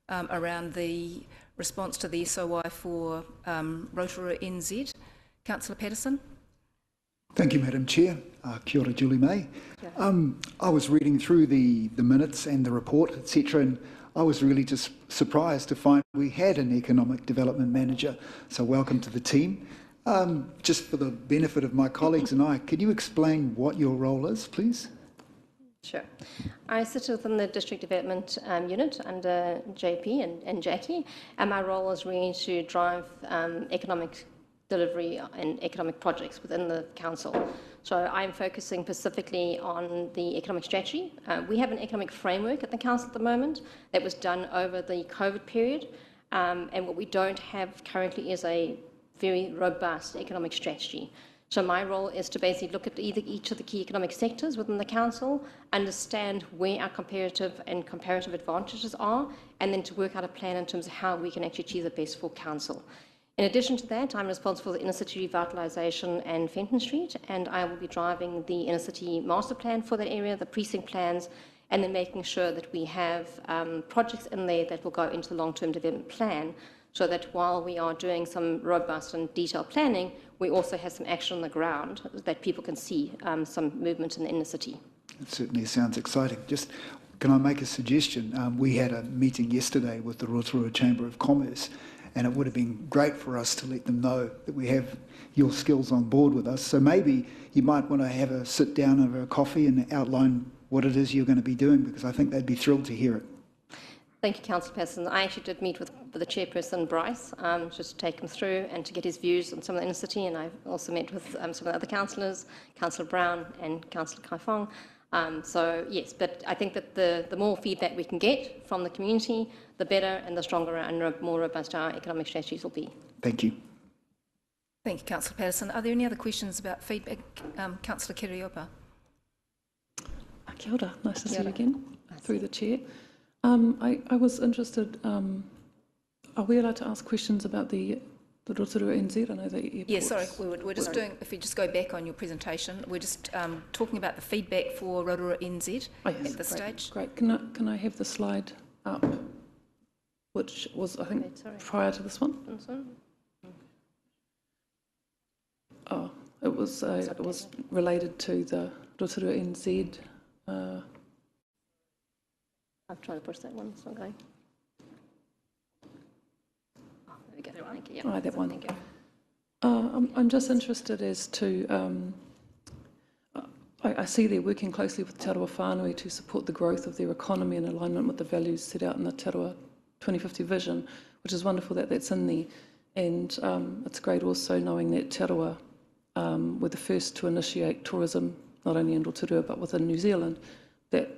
around the response to the SOI for Rotorua NZ, Councillor Patterson. Thank you, Madam Chair. Kia ora, Julie May. I was reading through the minutes and the report, etc., and I was really just surprised to find we had an economic development manager. So welcome to the team. Just for the benefit of my colleagues and I, could you explain what your role is, please? Sure. I sit within the District Development Unit under JP and Jackie, and my role is really to drive economic delivery and economic projects within the Council. So I'm focusing specifically on the economic strategy. We have an economic framework at the Council at the moment that was done over the COVID period, and what we don't have currently is a very robust economic strategy. So my role is to basically look at each of the key economic sectors within the Council, understand where our comparative advantages are, and then to work out a plan in terms of how we can actually achieve the best for Council. In addition to that, I'm responsible for the inner city revitalisation and Fenton Street, and I will be driving the inner city master plan for that area, the precinct plans, and then making sure that we have projects in there that will go into the long-term development plan, so that while we are doing some robust and detailed planning, we also have some action on the ground that people can see some movement in the inner city. It certainly sounds exciting. Just, can I make a suggestion? We had a meeting yesterday with the Rotorua Chamber of Commerce, and it would have been great for us to let them know that we have your skills on board with us. So maybe you might want to have a sit down over a coffee and outline what it is you're going to be doing, because I think they'd be thrilled to hear it. Thank you, Councillor Patterson. I actually did meet with the chairperson, Bryce, just to take him through and to get his views on some of the inner city, and I've also met with some of the other councillors, Councillor Brown and Councillor Kaifong. So yes, but I think that the more feedback we can get from the community, the better and the stronger and more robust our economic strategies will be. Thank you. Thank you, Councillor Patterson. Are there any other questions about feedback? Councillor Kiriopa. Kia ora, nice to see you again, through the chair. I was interested, are we allowed to ask questions about the Rotorua NZ? I know the airports. Yeah, sorry, we're just doing, if you just go back on your presentation, we're just talking about the feedback for Rotorua NZ at this stage. Great. Can I have the slide up, which was, I think, prior to this one? Oh, it was related to the Rotorua NZ. I've tried to push that one, it's not going. Oh, there we go. Thank you. Yeah. Aye, that one. Thank you. I'm just interested as to, I see they're working closely with Te Arawa whānui to support the growth of their economy in alignment with the values set out in the Te Arawa 2050 vision, which is wonderful that that's in there. And it's great also knowing that Te Arawa were the first to initiate tourism, not only in Rotorua but within New Zealand, that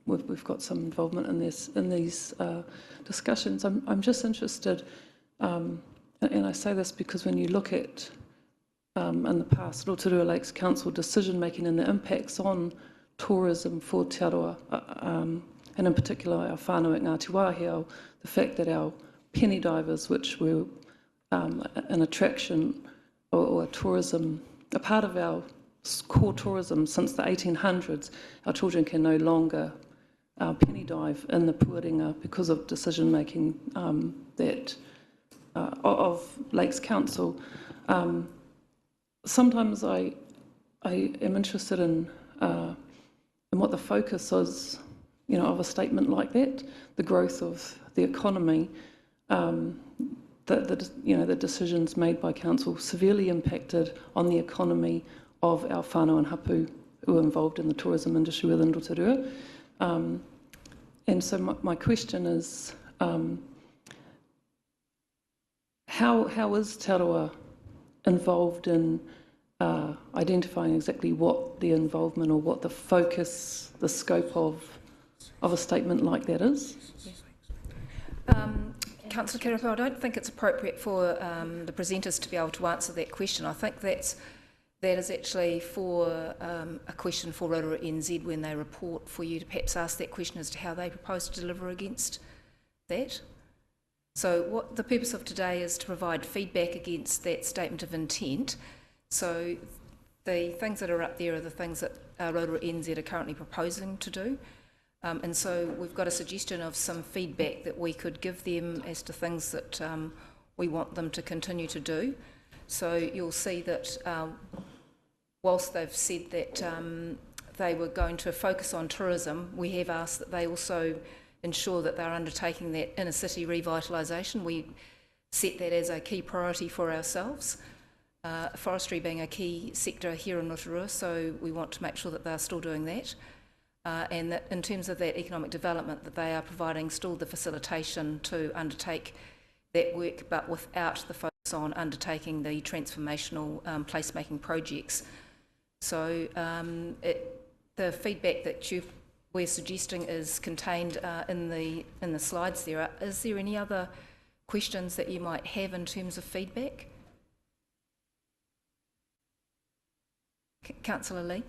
we've got some involvement in these discussions. I'm just interested, and I say this because when you look at in the past Rotorua Lakes Council decision making and the impacts on tourism for Te Arawa, and in particular our whānau at Ngāti Wāhi, the fact that our penny divers, which were an attraction or tourism, a part of our core tourism since the 1800s, our children can no longer penny dive in the Puarenga because of decision making of Lakes Council. Sometimes I am interested in what the focus is, of a statement like that, the growth of the economy. The decisions made by council severely impacted on the economy of our whānau and hapu who are involved in the tourism industry within Rotorua. And so my question is, how is Te Arawa involved in identifying exactly what the involvement or what the focus, the scope of a statement like that is? Councillor Kiriko, I don't think it's appropriate for the presenters to be able to answer that question. I think that is actually for a question for Rotorua NZ when they report, for you to perhaps ask that question as to how they propose to deliver against that. So what the purpose of today is to provide feedback against that statement of intent. So the things that are up there are the things that Rotorua NZ are currently proposing to do. And so we've got a suggestion of some feedback that we could give them as to things that we want them to continue to do. So you'll see that whilst they've said that they were going to focus on tourism, we have asked that they also ensure that they're undertaking that inner city revitalisation. We set that as a key priority for ourselves, forestry being a key sector here in Rotorua, so we want to make sure that they're still doing that. And that in terms of that economic development, that they are providing still the facilitation to undertake that work, but without the focus on undertaking the transformational placemaking projects. So the feedback that we're suggesting is contained in the slides there. Is there any other questions that you might have in terms of feedback? Councillor Lee.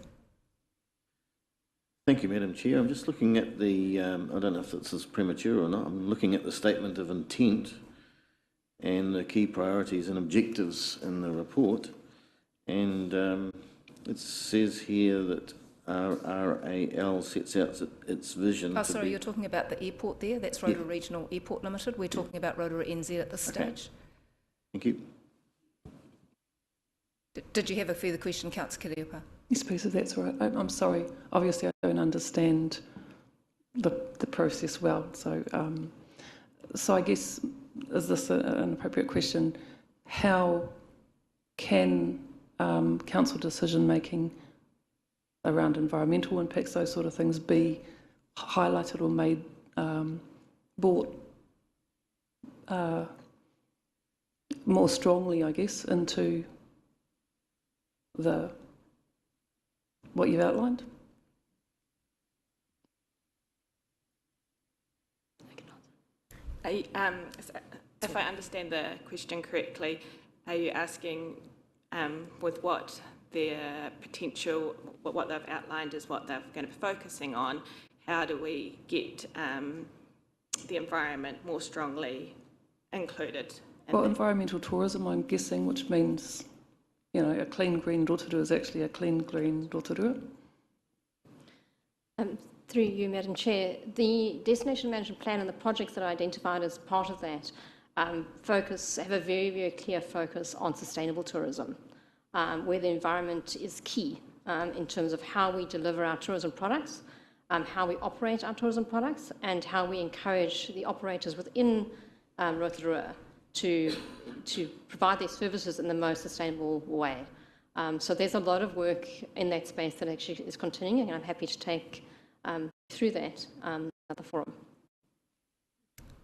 Thank you, Madam Chair. I'm just looking at the, I don't know if this is premature or not, I'm looking at the statement of intent and the key priorities and objectives in the report. And it says here that RAL sets out its vision. Oh, sorry, you're talking about the airport there? That's Rotorua Regional Airport Limited. We're talking about Rotorua NZ at this stage. Thank you. Did you have a further question, Councillor Kiriopa? Yes, please, if that's all right. I'm sorry. Obviously, I don't understand the process well. So, so I guess, is this an appropriate question? How can council decision making around environmental impacts, those sort of things, be highlighted or made brought more strongly, I guess, into what you've outlined? If I understand the question correctly, are you asking with what their potential, what they've outlined is what they're going to be focusing on, how do we get the environment more strongly included? Well, environmental tourism, I'm guessing, which means, a clean green Rotorua is actually a clean green Rotorua. Through you, Madam Chair, the Destination Management Plan and the projects that are identified as part of that have a very, very clear focus on sustainable tourism, where the environment is key in terms of how we deliver our tourism products, how we operate our tourism products, and how we encourage the operators within Rotorua to provide their services in the most sustainable way. So there's a lot of work in that space that actually is continuing, and I'm happy to take through that another forum.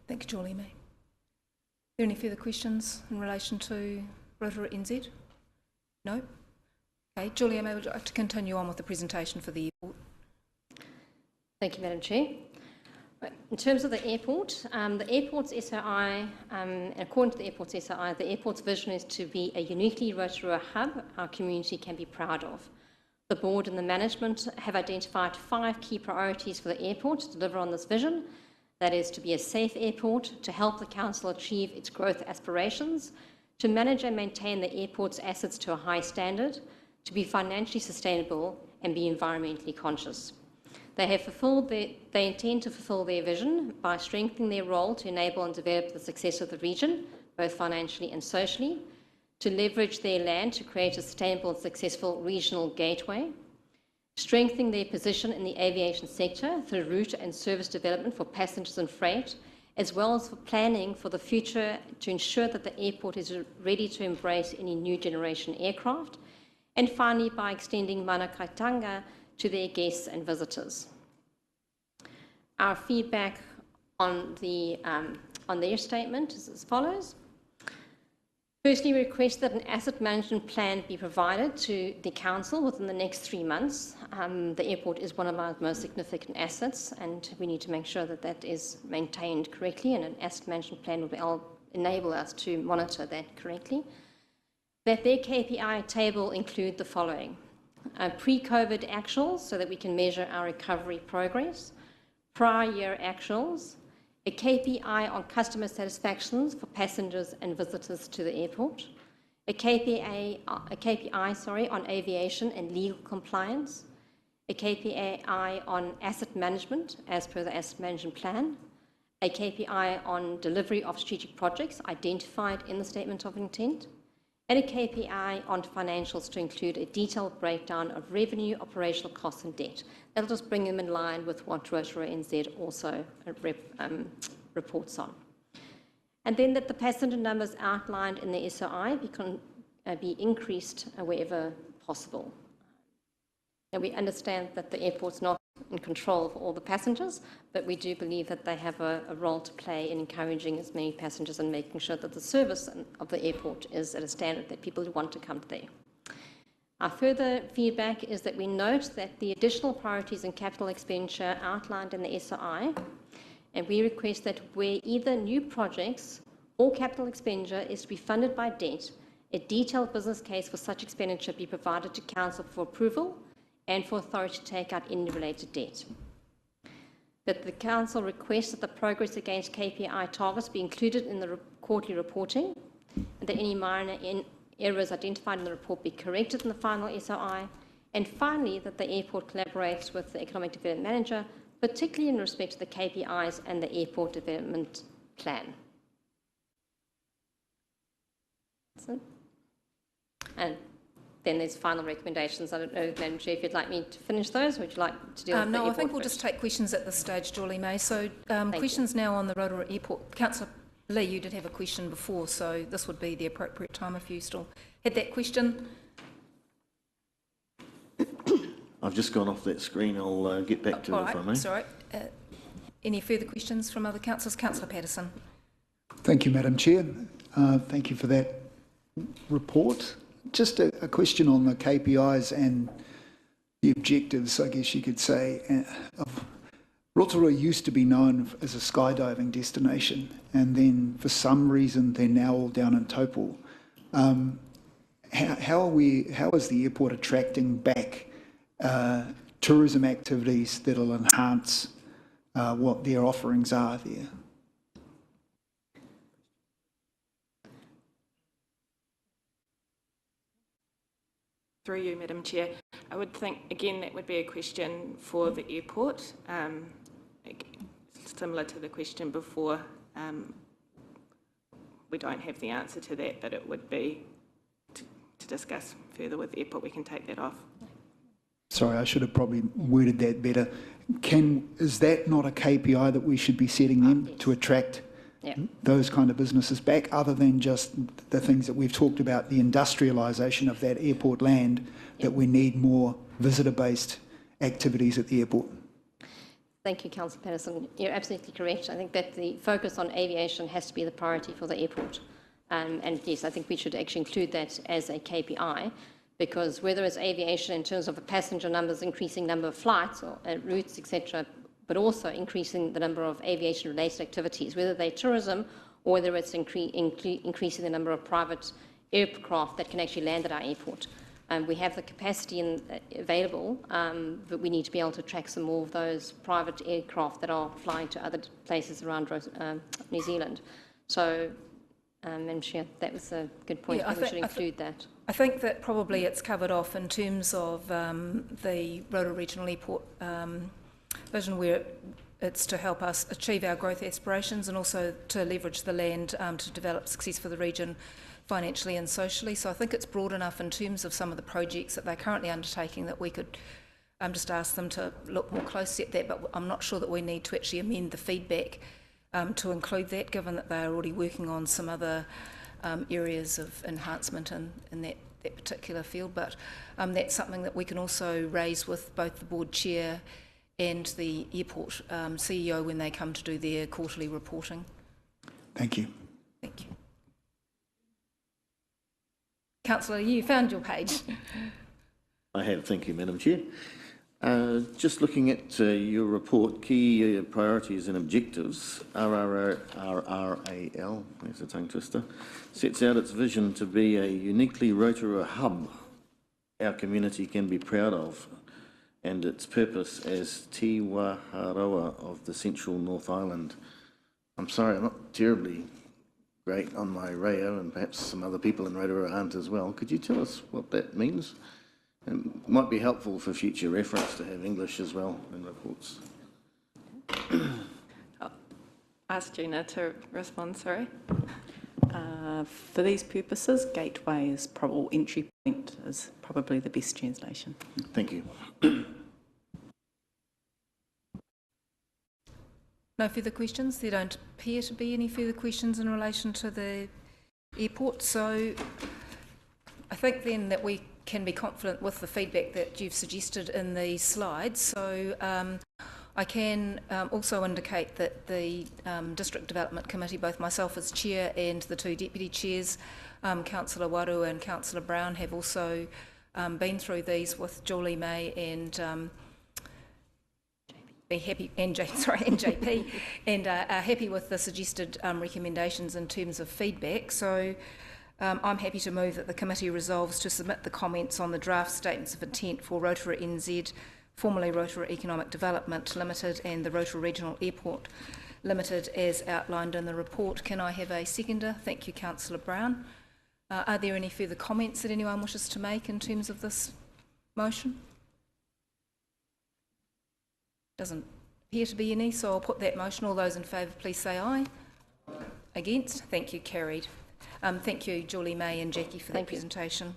Thank you, Julie May. Are there any further questions in relation to Rotorua NZ? No? Okay, Julie May, would you like to continue on with the presentation for the airport? Thank you, Madam Chair. In terms of the airport's SOI, according to the airport's SOI, the airport's vision is to be a uniquely Rotorua hub our community can be proud of. The board and the management have identified 5 key priorities for the airport to deliver on this vision. That is to be a safe airport, to help the council achieve its growth aspirations, to manage and maintain the airport's assets to a high standard, to be financially sustainable and be environmentally conscious. They intend to fulfill their vision by strengthening their role to enable and develop the success of the region, both financially and socially, to leverage their land to create a sustainable and successful regional gateway, strengthening their position in the aviation sector through route and service development for passengers and freight, as well as for planning for the future to ensure that the airport is ready to embrace any new generation aircraft, and finally by extending mana kaitanga to their guests and visitors. Our feedback on their statement is as follows. Firstly, we request that an asset management plan be provided to the council within the next 3 months. The airport is one of our most significant assets, and we need to make sure that that is maintained correctly, and an asset management plan will enable us to monitor that correctly. That their KPI table include the following: pre-COVID actuals, so that we can measure our recovery progress, prior year actuals, a KPI on customer satisfactions for passengers and visitors to the airport, a KPI on aviation and legal compliance, a KPI on asset management as per the asset management plan, a KPI on delivery of strategic projects identified in the statement of intent, and a KPI on financials to include a detailed breakdown of revenue, operational costs and debt. That'll just bring them in line with what Rotorua NZ also reports on. And then that the passenger numbers outlined in the SOI be increased wherever possible. And we understand that the airport's not in control of all the passengers, but we do believe that they have a role to play in encouraging as many passengers and making sure that the service of the airport is at a standard that people want to come there. Our further feedback is that we note that the additional priorities in capital expenditure outlined in the SOI, and we request that where either new projects or capital expenditure is to be funded by debt, a detailed business case for such expenditure be provided to council for approval and for authority to take out any related debt. That the council requests that the progress against KPI targets be included in the quarterly reporting, and that any minor errors identified in the report be corrected in the final SOI, and finally that the airport collaborates with the economic development manager, particularly in respect to the KPIs and the airport development plan. And then there's final recommendations. I don't know, Madam Chair, if you'd like me to finish those, or would you like to deal with the No, airport I think we'll first? just take questions at this stage, Julie May. So questions now on the Rotorua Airport. Councillor Lee, you did have a question before, so this would be the appropriate time if you still had that question. I've just gone off that screen. I'll get back to it if I may. Sorry. Any further questions from other councillors? Councillor Patterson. Thank you, Madam Chair. Thank you for that report. Just a question on the KPIs and the objectives, I guess you could say. Rotorua used to be known as a skydiving destination, and then for some reason they're now all down in Taupo. How is the airport attracting back tourism activities that will enhance what their offerings are there? Through you, Madam Chair. I would think, again, that would be a question for the airport, similar to the question before. We don't have the answer to that, but it would be to discuss further with the airport. We can take that off. Sorry, I should have probably worded that better. Is that not a KPI that we should be setting them to attract those kind of businesses back, other than just the things that we've talked about, the industrialisation of that airport land, that we need more visitor-based activities at the airport. Thank you, Councillor Patterson. You're absolutely correct. I think that the focus on aviation has to be the priority for the airport. And yes, I think we should actually include that as a KPI, because whether it's aviation in terms of the passenger numbers, increasing number of flights or routes, etc., but also increasing the number of aviation-related activities, whether they're tourism or whether it's increasing the number of private aircraft that can actually land at our airport. We have the capacity available, but we need to be able to attract some more of those private aircraft that are flying to other places around New Zealand. So, Madam Chair, that was a good point. We should include that. I think that probably it's covered off in terms of the Rotorua Regional Airport vision, where it's to help us achieve our growth aspirations and also to leverage the land to develop success for the region financially and socially. So I think it's broad enough in terms of some of the projects that they're currently undertaking that we could just ask them to look more closely at that, but I'm not sure that we need to actually amend the feedback to include that, given that they are already working on some other areas of enhancement in that particular field. But that's something that we can also raise with both the board chair and the airport CEO when they come to do their quarterly reporting. Thank you. Thank you. Councillor, you found your page. I have, thank you, Madam Chair. Just looking at your report, key priorities and objectives, RRAL, there's a tongue twister, sets out its vision to be a uniquely Rotorua hub our community can be proud of, and its purpose as Te Waharoa of the Central North Island. I'm sorry, I'm not terribly great on my reo, and perhaps some other people in Rotorua aren't as well. Could you tell us what that means? It might be helpful for future reference to have English as well in reports. I'll ask Gina to respond, sorry. For these purposes, gateway is or entry point is probably the best translation. Thank you. No further questions? There don't appear to be any further questions in relation to the airport. So I think then that we can be confident with the feedback that you've suggested in the slides. So I can also indicate that the District Development Committee, both myself as chair and the two deputy chairs, Councillor Waru and Councillor Brown, have also been through these with Julie May and JP, and are happy with the suggested recommendations in terms of feedback. So I'm happy to move that the committee resolves to submit the comments on the draft statements of intent for Rotorua NZ, formerly Rotorua Economic Development Limited, and the Rotorua Regional Airport Limited as outlined in the report. Can I have a seconder? Thank you, Councillor Brown. Are there any further comments that anyone wishes to make in terms of this motion? Doesn't appear to be any, so I'll put that motion. All those in favour, please say aye. Against? Thank you, carried. Thank you, Julie May and Jackie, for that presentation.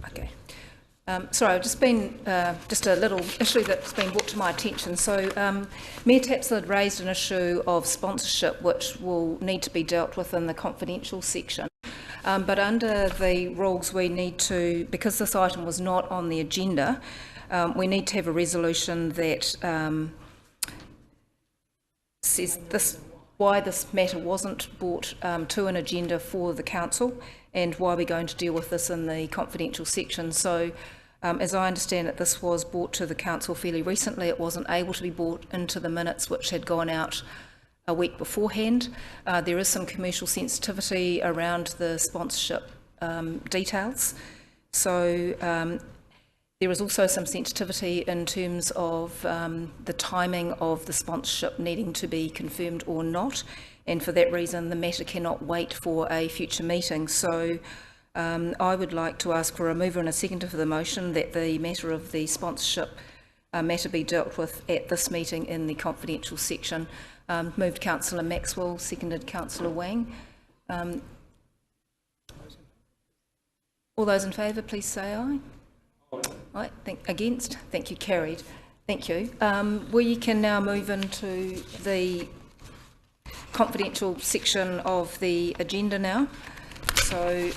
Okay. Sorry, I've just been just a little issue that's been brought to my attention. So Mayor Tapsell had raised an issue of sponsorship which will need to be dealt with in the confidential section. But under the rules we need to, because this item was not on the agenda, we need to have a resolution that says why this matter wasn't brought to an agenda for the council and why we're going to deal with this in the confidential section. So as I understand it, this was brought to the council fairly recently. It wasn't able to be brought into the minutes which had gone out a week beforehand. There is some commercial sensitivity around the sponsorship details. So There is also some sensitivity in terms of the timing of the sponsorship needing to be confirmed or not, and for that reason the matter cannot wait for a future meeting. So I would like to ask for a mover and a seconder for the motion that the matter of the sponsorship matter be dealt with at this meeting in the confidential section. Moved Councillor Maxwell, seconded Councillor Wang. All those in favour, please say aye. Aye. Against? Thank you. Carried. Thank you. We can now move into the confidential section of the agenda now. So